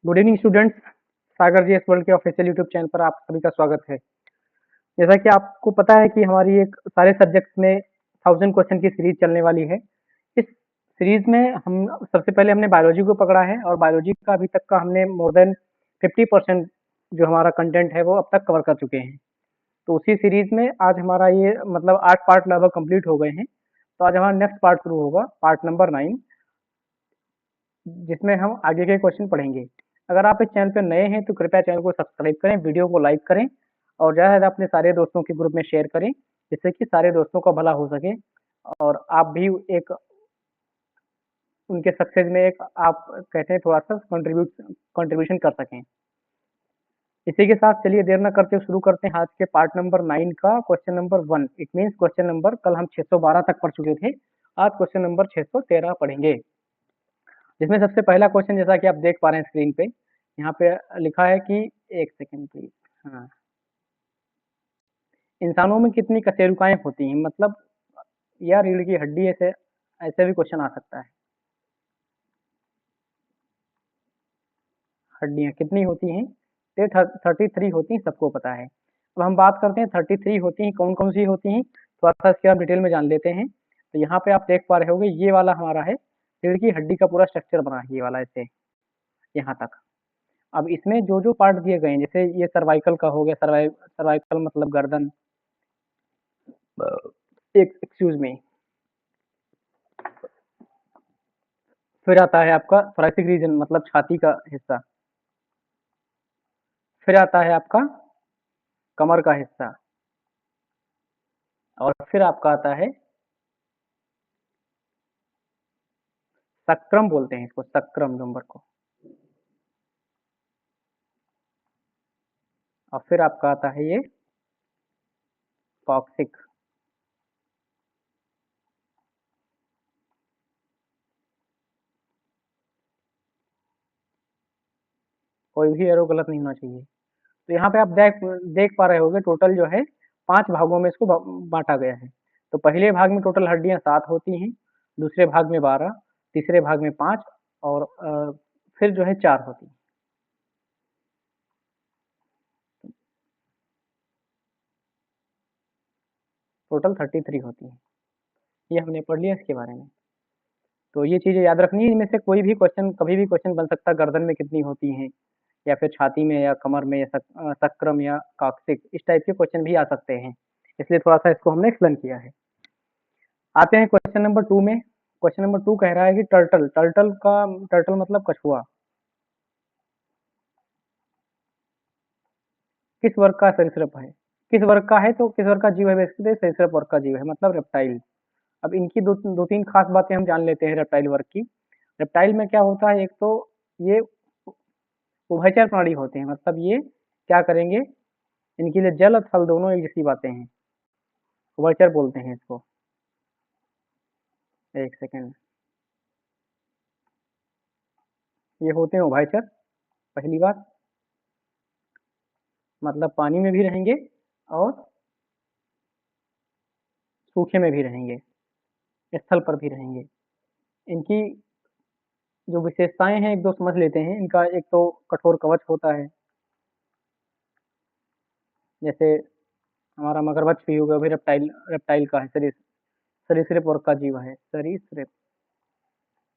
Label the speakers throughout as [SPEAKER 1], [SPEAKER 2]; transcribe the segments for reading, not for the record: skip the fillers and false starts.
[SPEAKER 1] Good evening students. Sagar GS world के official YouTube channel पर आप सभी का स्वागत है। जैसा कि आपको पता है कि हमारी एक सारे सब्जेक्ट्स में 1000 क्वेश्चन की सीरीज चलने वाली है। इस सीरीज में हम सबसे पहले हमने बायोलॉजी को पकड़ा है और बायोलॉजी का अभी तक का हमने मोर देन 50% जो हमारा कंटेंट है वो अब तक कवर कर चुके हैं। तो उसी सीरीज में आज हमारा ये मतलब 8 पार्ट लगभग कंप्लीट हो गए हैं। तो आज हमारा नेक्स्ट पार्ट शुरू होगा, पार्ट नंबर 9, जिसमें हम आगे के क्वेश्चन पढ़ेंगे। अगर आप इस चैनल पर नए हैं तो कृपया चैनल को सब्सक्राइब करें, वीडियो को लाइक करें और ज़्यादा से ज़्यादा अपने सारे दोस्तों के ग्रुप में शेयर करें, जिससे कि सारे दोस्तों का भला हो सके और आप भी एक उनके सक्सेस में एक आप कहते हैं थोड़ा सा कंट्रीब्यूशन कर सकें। इसी के साथ चलिए देर न करते हुए शुरू करते हैं आज के पार्ट नंबर 9 का question number 1। It means question number, कल हम 612 तक पढ़ चुके थे, आज क्वेश्चन नंबर 613 पढ़ेंगे। जिसमें सबसे पहला क्वेश्चन, जैसा कि आप देख पा रहे हैं स्क्रीन पे, यहाँ पे लिखा है कि एक सेकेंड प्लीज। हाँ, इंसानों में कितनी कशेरुकाएं होती हैं, मतलब या रीढ़ की हड्डी, ऐसे ऐसे भी क्वेश्चन आ सकता है। हड्डियां कितनी होती हैं? 33 होती हैं, सबको पता है। अब हम बात करते हैं 33 होती हैं, कौन कौन सी होती हैं, थोड़ा सा इसके आप डिटेल में जान लेते हैं। तो यहाँ पे आप देख पा रहे होंगे, ये वाला हमारा है रीढ़ की हड्डी का पूरा स्ट्रक्चर बना है, ये वाला ऐसे यहाँ तक। अब इसमें जो जो पार्ट दिए गए हैं, जैसे ये सर्वाइकल का हो गया, सर्वाइकल मतलब गर्दन, एक एक्सक्यूज मी। फिर आता है आपका थोरैसिक रीजन, मतलब छाती का हिस्सा। फिर आता है आपका कमर का हिस्सा और फिर आपका आता है सक्क्रम, बोलते हैं इसको सक्क्रम नंबर को। और फिर आपका आता है ये कॉक्सिक। कोई भी एरो गलत नहीं होना चाहिए। तो यहाँ पे आप देख पा रहे होंगे, टोटल जो है 5 भागों में इसको बांटा गया है। तो पहले भाग में टोटल हड्डियां 7 होती हैं, दूसरे भाग में 12, तीसरे भाग में 5 और फिर जो है 4 होती हैं। टोटल 33 होती है। ये हमने पढ़ लिया इसके बारे में। तो ये चीजें याद रखनी है। इनमें से कोई भी क्वेश्चन, कभी भी क्वेश्चन बन सकता है, गर्दन में कितनी होती हैं या फिर छाती में या कमर में या सक्क्रम या कॉक्सिक, इस टाइप के क्वेश्चन भी आ सकते हैं। इसलिए थोड़ा सा इसको हमने एक्सप्लेन किया है। आते हैं क्वेश्चन नंबर 2 में। क्वेश्चन नंबर 2 कह रहा है कि टर्टल मतलब कछुआ किस वर्ग का सरीसृप है? किस वर्ग का है? तो किस वर्ग का जीव है? बेसिकली सरीसृप वर्ग का जीव है, मतलब रेप्टाइल। अब इनकी दो तीन खास बातें हम जान लेते हैं रेप्टाइल वर्ग की। रेप्टाइल में क्या होता है, एक तो ये उभयचर प्राणी होते हैं, मतलब ये क्या करेंगे, इनके लिए जल और थल दोनों एक जैसी बातें हैं, उभयचर बोलते हैं इसको। एक सेकेंड, ये होते हैं उभयचर। पहली बात, मतलब पानी में भी रहेंगे और सूखे में भी रहेंगे, स्थल पर भी रहेंगे। इनकी जो विशेषताएं हैं एक दो समझ लेते हैं। इनका एक तो कठोर कवच होता है, जैसे हमारा मगरमच्छ भी होगा, भी रेप्टाइल रेप्टाइल का है, सरीसृप वर्ग का जीव है, सरीसृप,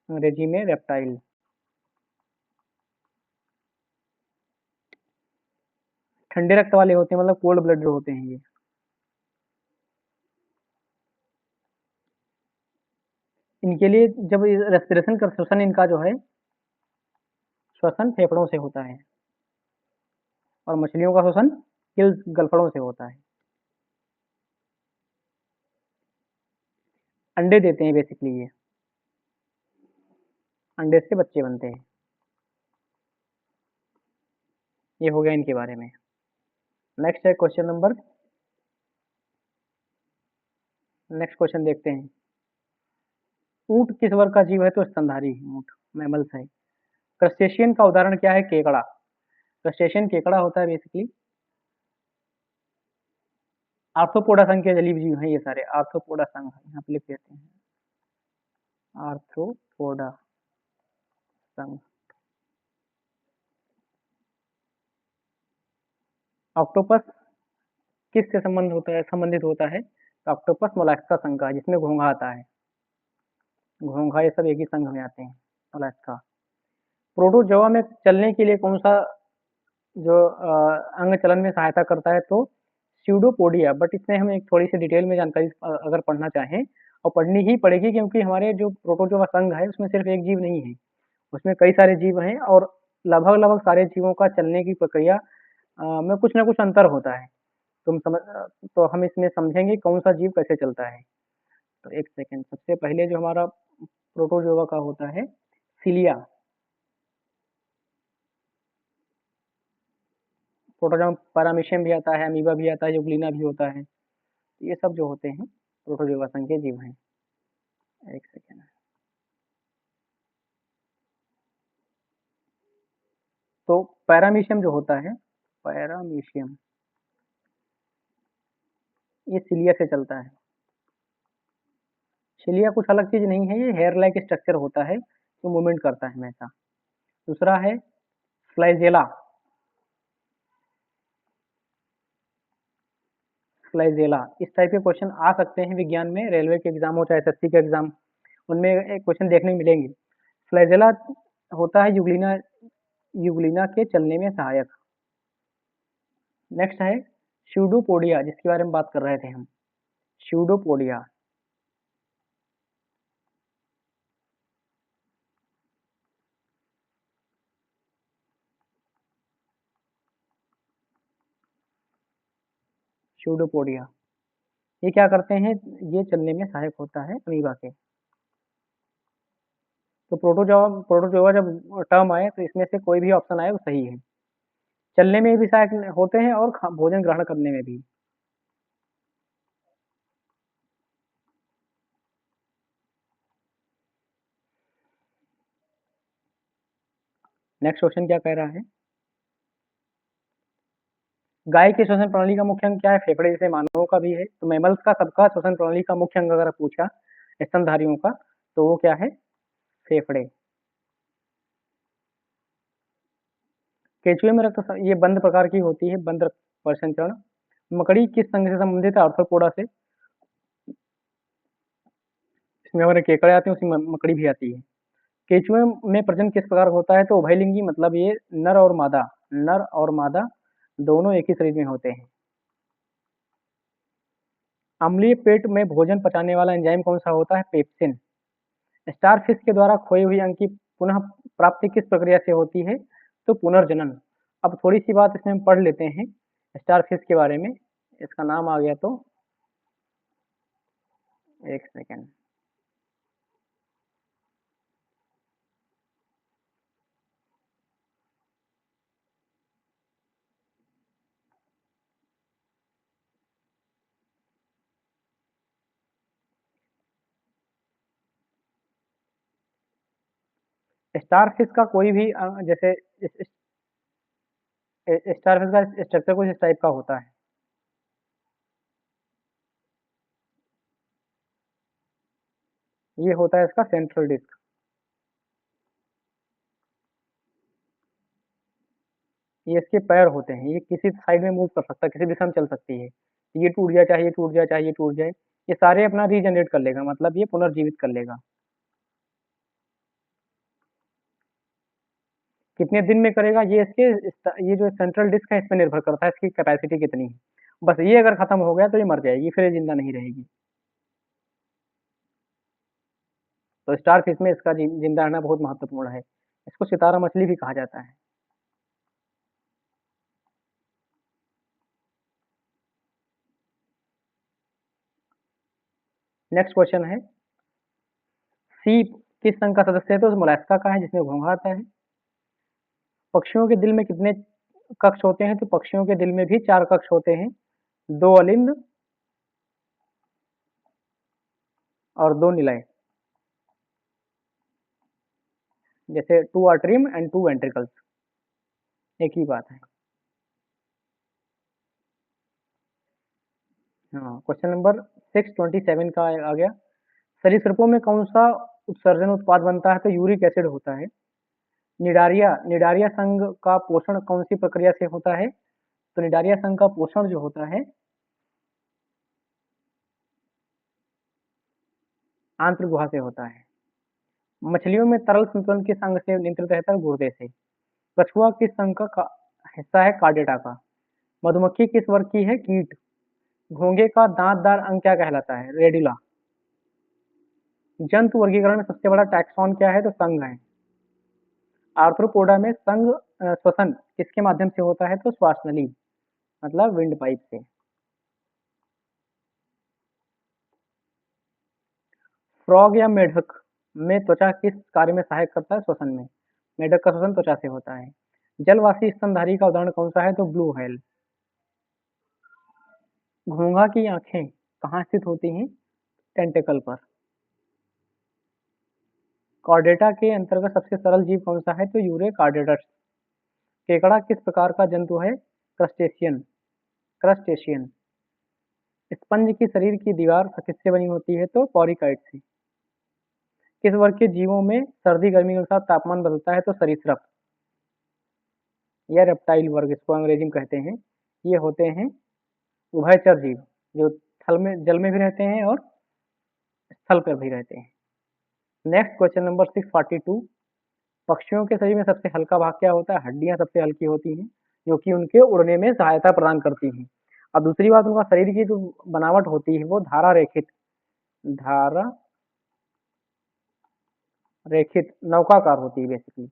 [SPEAKER 1] अंग्रेजी में रेप्टाइल। ठंडे रक्त वाले होते हैं, मतलब कोल्ड ब्लड होते हैं ये। इनके लिए जब रेस्पिरेशन का श्वसन, इनका जो है श्वसन फेफड़ों से होता है और मछलियों का श्वसन गलफड़ों से होता है। अंडे देते हैं बेसिकली, ये अंडे से बच्चे बनते हैं। ये हो गया इनके बारे में। नेक्स्ट है क्वेश्चन नंबर, नेक्स्ट क्वेश्चन देखते हैं। ऊंट किस वर्ग का जीव है? तो स्तनधारी है ऊंट, मैमल्स है। क्रस्टेशियन का उदाहरण क्या है? केकड़ा। क्रस्टेशियन केकड़ा होता है बेसिकली। आर्थ्रोपोडा संघ के जलीय जीव हैं ये सारे, आर्थ्रोपोडा संघ यहाँ पे लिख देते हैं, आर्थ्रोपोडा संघ। ऑक्टोपस किससे संबंधित होता है? तो ऑक्टोपस मोलस्का संघ का, जिसमें घोंघा आता है। घोंघा ये सब एक ही संघ में आते हैं, मोलस्का। प्रोटोजोआ में चलने के लिए कौन सा जो अंग चलन में सहायता करता है? तो स्यूडोपोडिया। बट इसमें हम एक थोड़ी सी डिटेल में जानकारी अगर पढ़ना चाहें, और पढ़नी ही पड़ेगी, क्योंकि हमारे जो प्रोटोजोआ संघ है उसमें सिर्फ एक जीव नहीं है, उसमें कई सारे जीव हैं, और लगभग लगभग सारे जीवों का चलने की प्रक्रिया में कुछ ना कुछ अंतर होता है। तो हम इसमें समझेंगे कौन सा जीव कैसे चलता है। तो एक सेकेंड, सबसे पहले जो हमारा प्रोटोजोआ का होता है सिलिया। प्रोटोजोआ पैरामीशियम भी आता है, अमीबा भी आता है, यूग्लिना भी होता है। ये सब जो होते हैं प्रोटोजोआ संघ के जीव हैं। एक सेकेंड। तो पैरामीशियम जो होता है, पैरामीशियम ये सिलिया से चलता है। सिलिया कुछ अलग चीज नहीं है, ये हेयर लाइक स्ट्रक्चर होता है जो मूवमेंट करता है हमेशा। दूसरा है फ्लाइजेला। फ्लाइजेला, इस टाइप के क्वेश्चन आ सकते हैं विज्ञान में, रेलवे के एग्जाम हो चाहे एसएससी के एग्जाम, उनमें एक क्वेश्चन देखने को मिलेंगे। फ्लैजेला होता है यूग्लिना, यूग्लिना के चलने में सहायक। नेक्स्ट है स्यूडोपोडिया, जिसके बारे में बात कर रहे थे हम। स्यूडोपोडिया, स्यूडोपोडिया ये क्या करते हैं? ये चलने में सहायक होता है अमीबा के। तो प्रोटोजोआ जब टर्म आए तो इसमें से कोई भी ऑप्शन आए वो सही है। चलने में भी सहायक होते हैं और भोजन ग्रहण करने में भी। नेक्स्ट क्वेश्चन क्या कह रहा है? गाय के श्वसन प्रणाली का मुख्य अंग क्या है? फेफड़े, जैसे मानवों का भी है। तो मैमल्स का सबका श्वसन प्रणाली का मुख्य अंग अगर पूछा स्तनधारियों का, तो वो क्या है? फेफड़े। केंचुए में ये बंद प्रकार की होती है, बंद परिसंचरण। मकड़ी किस संघ से संबंधित है? आर्थ्रोपोडा से। इसमें हमारे केकड़े आते हैं, उसी में मकड़ी भी आती है। केंचुए में प्रजनन किस प्रकार होता है? तो उभयलिंगी, मतलब ये नर और मादा दोनों एक ही शरीर में होते हैं। अम्लीय पेट में भोजन पचाने वाला एंजाइम कौन सा होता है? पेप्सिन। स्टारफिश के द्वारा खोई हुई अंग की पुनः प्राप्ति किस प्रक्रिया से होती है? तो पुनर्जनन। अब थोड़ी सी बात इसमें हम पढ़ लेते हैं स्टारफिश के बारे में, इसका नाम आ गया तो एक सेकेंड। स्टारफिश का कोई भी जैसे स्टारफिश का स्ट्रक्चर कुछ इस टाइप का होता है। ये होता है इसका सेंट्रल डिस्क। ये इसके पैर होते हैं, ये किसी साइड में मूव कर सकता है, किसी दिशा में चल सकती है। ये टूट जाए, चाहे ये टूट जाए, चाहे ये टूट जाए, ये सारे अपना रीजनरेट कर लेगा, मतलब ये पुनर्जीवित कर लेगा। कितने दिन में करेगा ये ये जो सेंट्रल डिस्क है इस पे निर्भर करता है, इसकी कैपेसिटी कितनी है। बस ये अगर खत्म हो गया तो ये मर जाएगी, फिर ये जिंदा नहीं रहेगी। तो स्टार फिश में इसका जिंदा रहना बहुत महत्वपूर्ण है। इसको सितारा मछली भी कहा जाता है। नेक्स्ट क्वेश्चन है, सीप किस संघ का सदस्य है? तो मोलस्का का है, जिसमें घोंघा आता है। पक्षियों के दिल में कितने कक्ष होते हैं? तो पक्षियों के दिल में भी 4 कक्ष होते हैं, 2 अलिंद और 2 निलय। जैसे 2 आर्टरियम एंड 2 वेंट्रिकल्स, एक ही बात है। हाँ, क्वेश्चन नंबर 627 का आ गया। सरीसृपों में कौन सा उत्सर्जन उत्पाद बनता है? तो यूरिक एसिड होता है। निडारिया संघ का पोषण कौन सी प्रक्रिया से होता है? तो निडारिया संघ का पोषण जो होता है आंत्र गुहा से होता है। मछलियों में तरल संतुलन किस अंग से नियंत्रित रहता है? गुर्दे से। कछुआ किस संघ का हिस्सा है? कार्डेटा का। मधुमक्खी किस वर्ग की है? कीट। घोंघे का दांतदार अंग क्या कहलाता है? रेडिला। जंतु वर्गीकरण में सबसे बड़ा टैक्सॉन क्या है? तो संघ है। आर्थ्रोपोडा में संघ श्वसन किसके माध्यम से होता है? तो श्वास नली मतलब विंड पाइप से। फ्रॉग या मेढक में त्वचा किस कार्य में सहायक करता है? श्वसन में। मेढक का श्वसन त्वचा से होता है। जलवासी स्तनधारी का उदाहरण कौन सा है? तो ब्लू व्हेल। घोंघा की आंखें कहाँ स्थित होती हैं? टेंटेकल पर। कॉर्डेटा के अंतर्गत सबसे सरल जीव कौन सा है? तो यूरे कार्डेटस। केकड़ा किस प्रकार का जंतु है? क्रस्टेशियन। क्रस्टेशियन। स्पंज की शरीर की दीवार किससे बनी होती है? तो पॉलीकाइट से। किस वर्ग के जीवों में सर्दी गर्मी के अनुसार तापमान बदलता है? तो सरीसृप या रेप्टाइल वर्ग इसको अंग्रेजी में कहते हैं। ये होते हैं उभयचर जीव जो थल में जल में भी रहते हैं और स्थल पर भी रहते हैं। Next question number 642। पक्षियों के शरीर में सबसे हल्का भाग क्या होता है? हड्डियां सबसे हल्की होती हैं जो कि उनके उड़ने में सहायता प्रदान करती हैं। अब दूसरी बात, उनका शरीर की जो बनावट होती है वो धारा रेखित नौकाकार होती है बेसिकली।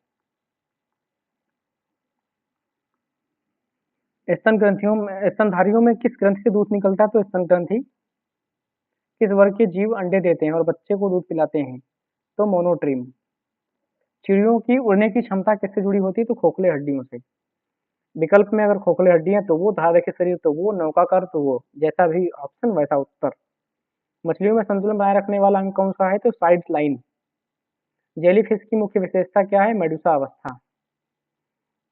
[SPEAKER 1] स्तनधारियों में किस ग्रंथि से दूध निकलता है? तो स्तन ग्रंथि। किस वर्ग के जीव अंडे देते हैं और बच्चे को दूध पिलाते हैं? तो मोनोट्रिम। चिड़ियों की उड़ने की क्षमता किससे जुड़ी होती है? तो खोखले हड्डियों से। विकल्प में अगर खोखले हड्डियां तो वो, धारा रहित शरीर तो वो, नौकाकार तो वो। जैसा भी ऑप्शन वैसा उत्तर। मछलियों में संतुलन बनाए रखने वाला अंग कौन सा है? तो साइड लाइन। जेलीफिश की मुख्य विशेषता क्या है? मेडुसा अवस्था।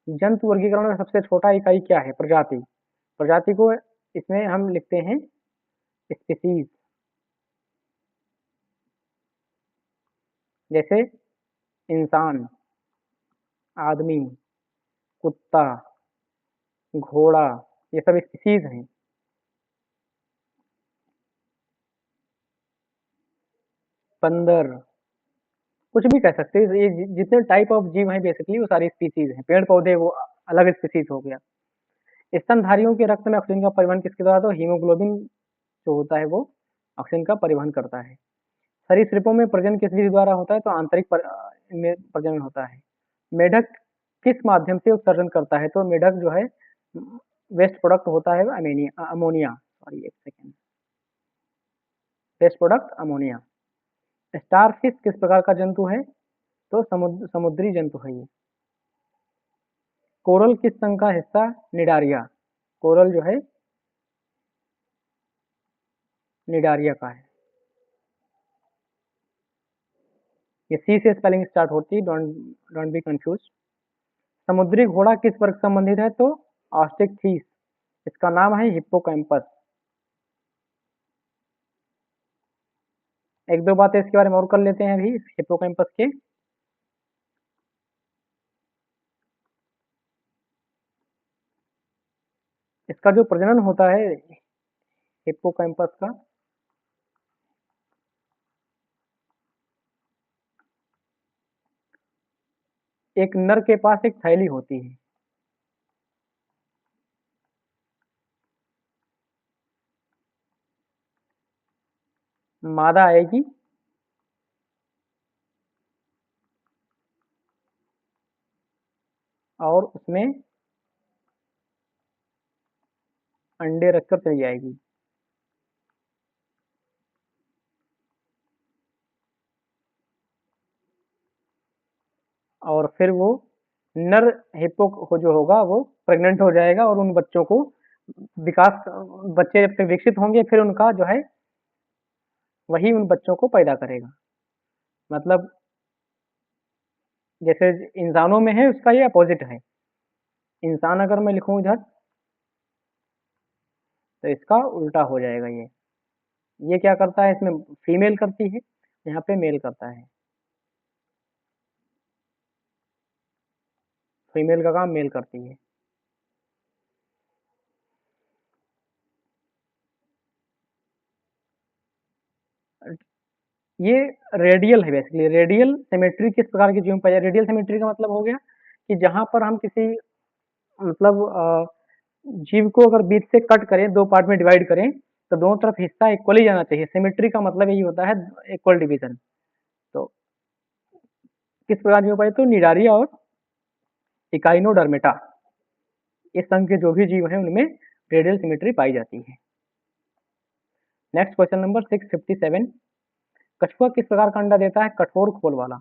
[SPEAKER 1] जंतु वर्गीकरण में सबसे छोटा इकाई क्या है? प्रजाति। प्रजाति को इसमें हम लिखते हैं स्पीसीज। जैसे इंसान, आदमी, कुत्ता, घोड़ा, ये सब स्पीसीज हैं। बंदर, कुछ भी कह सकते हैं। ये जितने टाइप ऑफ जीव हैं बेसिकली वो सारी स्पीसीज हैं। पेड़ पौधे वो अलग स्पीसीज हो गया। स्तनधारियों के रक्त में ऑक्सीजन का परिवहन किसके द्वारा? तो हीमोग्लोबिन जो होता है वो ऑक्सीजन का परिवहन करता है। सरीसृपों में प्रजनन किस विधि द्वारा होता है? तो में प्रजनन होता है। मेढक किस माध्यम से उत्सर्जन करता है? तो मेढक जो है वेस्ट प्रोडक्ट होता है अमोनिया, सॉरी एक second, waste product ammonia. Starfish किस प्रकार का जंतु है? तो समुद्री जंतु है ये। कोरल किस संघ का हिस्सा? निडारिया। कोरल जो है निडारिया का है। ये सी से स्पेलिंग स्टार्ट होती है, डोंट बी कंफ्यूज। समुद्री घोड़ा किस वर्ग से संबंधित है? तो ऑस्टिकथीस। इसका नाम है हिप्पोकैम्पस। एक दो बातें इसके बारे में और कर लेते हैं अभी हिप्पोकैम्पस के। इसका जो प्रजनन होता है हिप्पोकैम्पस का, एक नर के पास एक थैली होती है। मादा आएगी और उसमें अंडे रखकर चली जाएगी। और फिर वो नर हिप्पो को जो होगा वो प्रेग्नेंट हो जाएगा और उन बच्चों को विकास, बच्चे जब तक विकसित होंगे फिर उनका जो है वही उन बच्चों को पैदा करेगा। मतलब जैसे इंसानों में है उसका ये अपोजिट है। इंसान अगर मैं लिखूं इधर तो इसका उल्टा हो जाएगा। ये क्या करता है? इसमें फीमेल करती है, यहाँ पे मेल करता है। फीमेल का काम मेल करती है। ये रेडियल है बेसिकली। रेडियल सिमेट्री किस प्रकार की जीव में पाई जाती है? रेडियल सिमेट्री का मतलब हो गया कि जहां पर हम किसी मतलब जीव को अगर बीच से कट करें, दो पार्ट में डिवाइड करें, तो दोनों तरफ हिस्सा इक्वली जाना चाहिए। सिमेट्री का मतलब यही होता है, इक्वल डिवीजन। तो किस प्रकार जीव पाई? तो निडारिया और इकाइनोडर्मेटा, इस संघ के जो भी जीव हैं उनमें रेडियल सिमेट्री पाई जाती है। नेक्स्ट क्वेश्चन नंबर 657, कछुआ किस प्रकार का अंडा देता है? कठोर खोल वाला।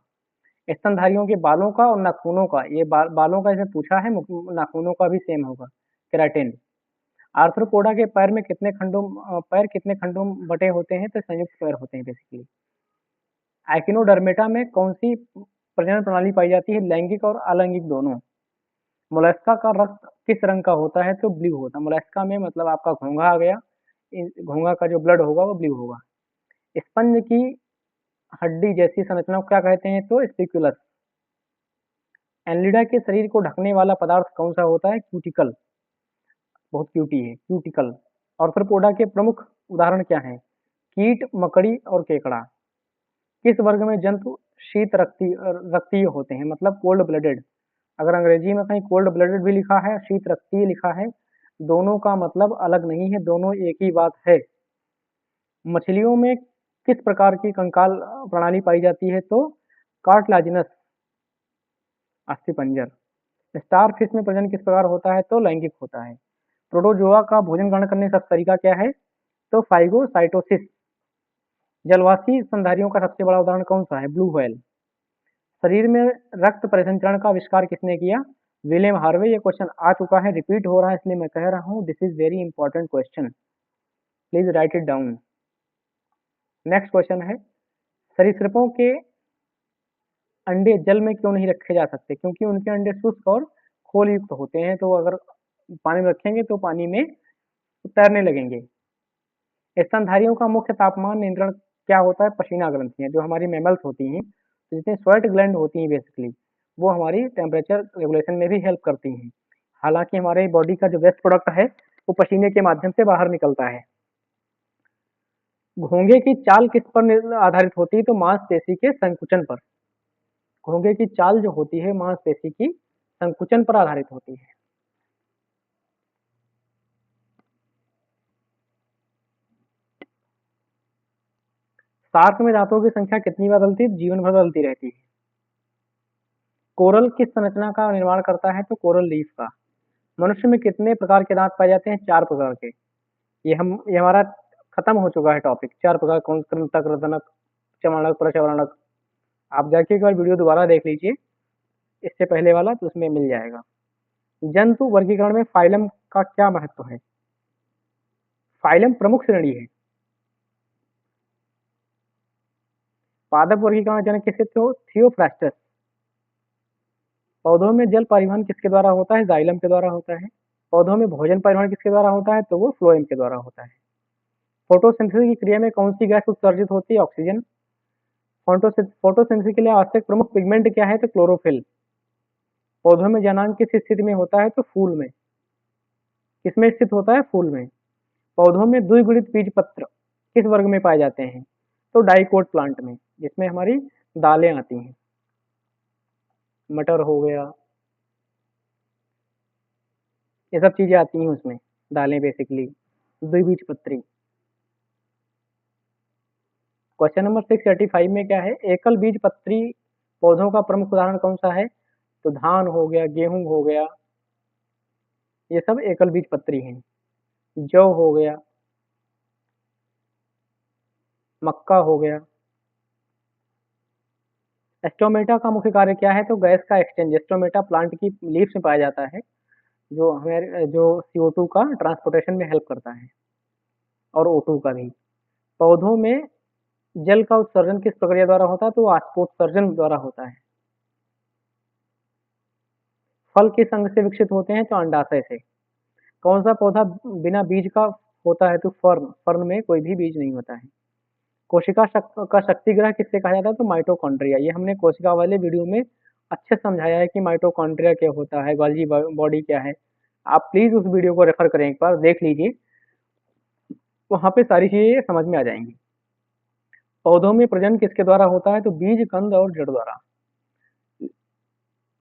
[SPEAKER 1] स्तनधारियों के बालों का और नाखूनों का, ये बालों का इसमें पूछा है, नाखूनों का भी सेम होगा, केराटिन। आर्थ्रोपोडा के पैर कितने खंडों में बटे होते हैं? तो संयुक्त पैर होते हैं बेसिकली। एकिनोडर्मेटा में कौन सी प्रजनन प्रणाली पाई जाती है? लैंगिक और अलैंगिक दोनों। मोलस्का का रक्त किस रंग का होता है? तो ब्लू होता है। मोलस्का में मतलब आपका घोंघा आ गया, घोंघा का जो ब्लड होगा वो ब्लू होगा। स्पंज की हड्डी जैसी संरचना को क्या कहते हैं? तो स्पिक्यूलस। एनलिडा के शरीर को ढकने वाला पदार्थ कौन सा होता है? क्यूटिकल। बहुत क्यूटी है, क्यूटिकल। आर्थ्रोपोडा के प्रमुख उदाहरण क्या हैं? कीट, मकड़ी और केकड़ा। किस वर्ग में जंतु शीत रक्तीय होते हैं? मतलब कोल्ड ब्लडेड। अगर अंग्रेजी में कहीं कोल्ड ब्लडेड भी लिखा है, शीत रक्तीय लिखा है, दोनों का मतलब अलग नहीं है, दोनों एक ही बात है। मछलियों में किस प्रकार की कंकाल प्रणाली पाई जाती है? तो कार्टिलाजिनस, अस्थिपंजर। स्टार फिश में प्रजनन किस प्रकार होता है? तो लैंगिक होता है। प्रोटोजोआ का भोजन ग्रहण करने का तरीका क्या है? तो फाइगोसाइटोसिस। जलवासी स्तनधारियों का सबसे बड़ा उदाहरण कौन सा है? Blue whale. शरीर में रक्त परिसंचरण का आविष्कार किसने किया? William Harvey. ये क्वेश्चन आ चुका है, रिपीट हो रहा है, इसलिए मैं कह रहा हूँ, this is very important question, please right it down. Next question है, सरीसृपों के अंडे जल में क्यों नहीं रखे जा सकते? क्योंकि उनके अंडे शुष्क और खोल युक्त होते हैं, तो अगर पानी में रखेंगे तो पानी में तैरने लगेंगे। स्तनधारियों का मुख्य तापमान नियंत्रण क्या होता है? पसीना ग्रंथियां, जो हमारी मैमल्स होती हैं, तो जितनी स्वेट ग्लैंड होती हैं बेसिकली, वो हमारी टेम्परेचर रेगुलेशन में भी हेल्प करती हैं। हालांकि हमारे बॉडी का जो वेस्ट प्रोडक्ट है वो पसीने के माध्यम से बाहर निकलता है। घोंघे की चाल किस पर आधारित होती है? तो मांसपेशी के संकुचन पर। घोंघे की चाल जो होती है मांसपेशी की संकुचन पर आधारित होती है। शार्क में दांतों की संख्या कितनी बार बदलती है? जीवन भर बदलती रहती है। कोरल किस संरचना का निर्माण करता है? तो कोरल लीफ का। मनुष्य में कितने प्रकार के दांत पाए जाते हैं? 4 प्रकार के। ये हमारा खत्म हो चुका है टॉपिक। 4 प्रकार कौन? कृंतक, रदनक, चमड़क, प्रचवरणक। आप जाके एक बार वीडियो दोबारा देख लीजिए, इससे पहले वाला, तो उसमें मिल जाएगा। जंतु वर्गीकरण में फाइलम का क्या महत्व है? फाइलम प्रमुख श्रेणी है। पादप वर्गीकरण जनक किसे? तो थियोफ्रास्टस। पौधों में जल परिवहन किसके द्वारा होता है? जाइलम के द्वारा होता है। पौधों में भोजन परिवहन किसके द्वारा होता है? तो वो फ्लोएम के द्वारा होता है। फोटोसिंथेसिस की क्रिया में कौन सी गैस उत्सर्जित होती है? ऑक्सीजन। फोटोसिंथेसिस के लिए आवश्यक प्रमुख पिगमेंट क्या है? तो क्लोरोफिल। पौधों में जनांग किस स्थिति में होता है? तो फूल में। किसमें स्थित होता है? फूल में। पौधों में द्विगुणित बीज पत्र किस वर्ग में पाए जाते हैं? तो डाइकोट प्लांट में, जिसमें हमारी दालें आती हैं। मटर हो गया, ये सब चीजें आती हैं उसमें, दालें बेसिकली द्विबीजपत्री। क्वेश्चन नंबर 685 में क्या है? एकल बीज पत्री पौधों का प्रमुख उदाहरण कौन सा है? तो धान हो गया, गेहूं हो गया, ये सब एकल बीज पत्री हैं। जौ हो गया, मक्का हो गया। एस्टोमेटा का मुख्य कार्य क्या है? तो गैस का एक्सचेंज। एस्टोमेटा प्लांट की लीव्स में पाया जाता है, जो हमें जो CO2 का ट्रांसपोर्टेशन में हेल्प करता है, और O2 का भी। पौधों में जल का उत्सर्जन किस प्रक्रिया द्वारा होता है? तो वाष्पोत्सर्जन द्वारा होता है। फल किस अंग से विकसित होते हैं? तो अंडाशय से। कौन सा पौधा बिना बीज का होता है? तो फर्न। फर्न में कोई भी बीज नहीं होता है। कोशिका का शक्तिग्रह किससे कहा जाता है? तो माइटोकॉन्ड्रिया। ये हमने कोशिका वाले वीडियो में अच्छे समझाया है कि माइटोकॉन्ड्रिया क्या होता है, गोल्गी बॉडी क्या है। आप प्लीज उस वीडियो को रेफर करें, एक बार देख लीजिए, वहां पे सारी चीजें समझ में आ जाएंगी। पौधों में प्रजनन किसके द्वारा होता है? तो बीज, कंद और जड़ द्वारा।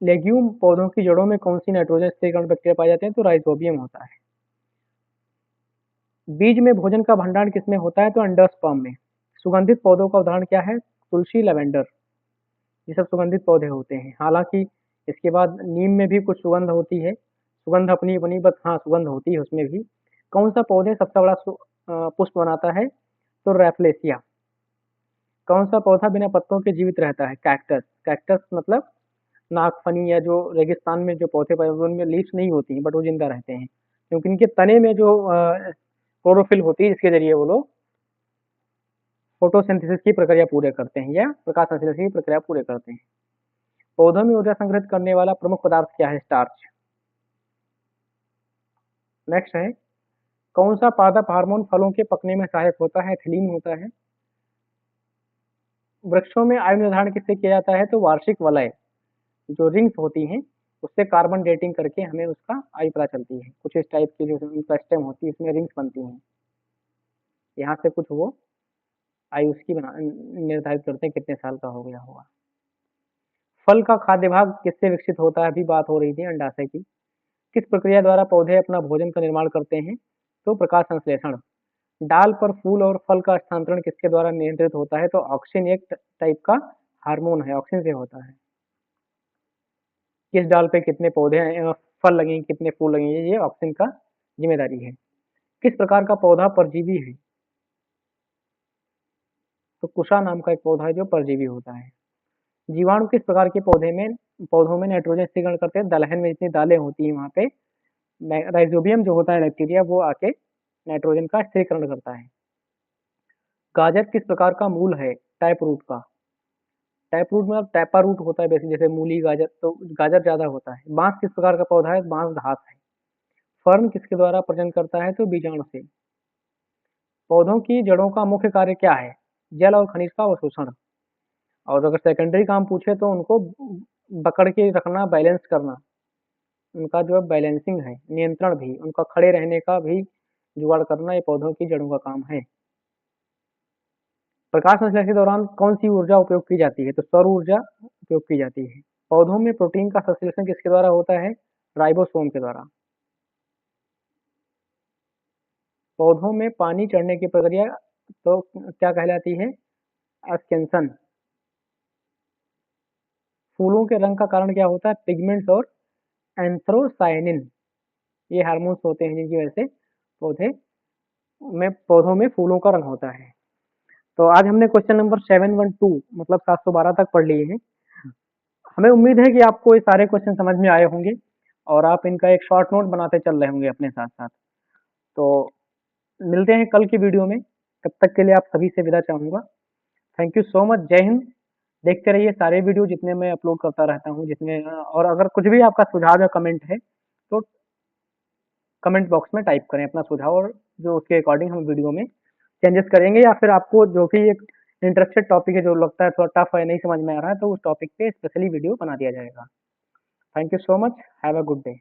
[SPEAKER 1] लेग्यूम पौधों की जड़ों में कौन सी नाइट्रोजन स्थिरीकरण प्रक्रिया पाई जाती है? तो राइजोबियम होता है। बीज में भोजन का भंडारण किसमें होता है? तो एंडोस्पर्म में। सुगंधित पौधों का उदाहरण क्या है? तुलसी, लैवेंडर, ये सब सुगंधित पौधे होते हैं। हालांकि इसके बाद नीम में भी कुछ सुगंध होती है, सुगंध अपनी अपनी, बस हाँ सुगंध होती है उसमें भी। कौन सा पौधे सबसे बड़ा पुष्प बनाता है? तो रैफलेसिया। कौन सा पौधा बिना पत्तों के जीवित रहता है? कैक्टस। कैक्टस मतलब नागफनी, या जो रेगिस्तान में जो पौधे पाए हुए उनमें लीव्स नहीं होती हैं, बट वो जिंदा रहते हैं, क्योंकि इनके तने में जो क्लोरोफिल होती है, जिसके जरिए वो लोग फोटोसिंथेसिस की प्रक्रिया पूरे करते हैं या प्रकाश संश्लेषण की प्रक्रिया पूरे करते हैं। पौधों में ऊर्जा संग्रहित करने वाला प्रमुख पदार्थ क्या है? स्टार्च। नेक्स्ट है, कौन सा पादप हार्मोन फलों के पकने में सहायक होता है? एथिलीन होता है। वृक्षों में आयु निर्धारण किससे किया जाता है? तो वार्षिक वलय, जो रिंग्स होती हैं उससे कार्बन डेटिंग करके हमें उसका आयु पता चलती है। कुछ इस टाइप की जो उनका स्टेम होती है उसमें रिंग्स बनती हैं, यहाँ से कुछ वो आयु उसकी बना निर्धारित करते हैं कितने साल का हो गया होगा। फल का खाद्य भाग किससे विकसित होता है? अभी बात हो रही थी अंडाशय की। किस प्रक्रिया द्वारा पौधे अपना भोजन का निर्माण करते हैं? तो प्रकाश संश्लेषण। डाल पर फूल और फल का स्थानांतरण किसके द्वारा नियंत्रित होता है? तो ऑक्सिन एक टाइप का हार्मोन है, ऑक्सिन से होता है। किस डाल पे कितने पौधे फल लगेंगे, कितने फूल लगेंगे, ये ऑक्सिन का जिम्मेदारी है। किस प्रकार का पौधा परजीवी है? तो कुशा नाम का एक पौधा है जो परजीवी होता है। जीवाणु किस प्रकार के पौधों में नाइट्रोजन स्थिरीकरण करते हैं? दलहन में जितनी दालें होती हैं वहां पे राइजोबियम जो होता है बैक्टीरिया, वो आके नाइट्रोजन का स्थिरीकरण करता है। गाजर किस प्रकार का मूल है? टैप रूट का। टैप रूट मतलब टैपा रूट होता है वैसे, जैसे मूली, गाजर, तो गाजर ज्यादा होता है। बांस किस प्रकार का पौधा है? बांस घास है। फर्न किसके द्वारा प्रजनन करता है? तो बीजाणु से। पौधों की जड़ों का मुख्य कार्य क्या है? जल और खनिज का अवशोषण। और अगर सेकेंडरी काम पूछे तो उनको पकड़ के रखना, बैलेंस करना, उनका जो है बैलेंसिंग है, नियंत्रण भी, उनका खड़े रहने का भी जुगाड़ करना, ये पौधों की जड़ों का काम है। प्रकाश संश्लेषण के दौरान कौन सी ऊर्जा उपयोग की जाती है? तो सौर ऊर्जा उपयोग की जाती है। पौधों में प्रोटीन का संश्लेषण किसके द्वारा होता है? राइबोसोम के द्वारा। पौधों में पानी चढ़ने की प्रक्रिया तो क्या कहलाती है? एस्केंसन। फूलों के रंग का कारण क्या होता है? पिगमेंट्स और एंथ्रोसायनिन, ये हार्मोन्स होते हैं जिनकी वजह से पौधों में फूलों का रंग होता है। तो आज हमने क्वेश्चन नंबर 712 मतलब 712 तक पढ़ लिए हैं। हमें उम्मीद है कि आपको ये सारे क्वेश्चन समझ में आए होंगे और आप इनका एक शॉर्ट नोट बनाते चल रहे होंगे अपने साथ साथ। तो मिलते हैं कल की वीडियो में, तब तक के लिए आप सभी से विदा चाहूंगा। थैंक यू सो मच, जय हिंद। देखते रहिए सारे वीडियो जितने मैं अपलोड करता रहता हूँ, जिसमें और अगर कुछ भी आपका सुझाव या कमेंट है तो कमेंट बॉक्स में टाइप करें अपना सुझाव, और जो उसके अकॉर्डिंग हम वीडियो में चेंजेस करेंगे, या फिर आपको जो भी एक इंटरेस्टेड टॉपिक है, जो लगता है थोड़ा टफ है, नहीं समझ में आ रहा है, तो उस टॉपिक पे स्पेशली वीडियो बना दिया जाएगा। Thank you so much, have a good day.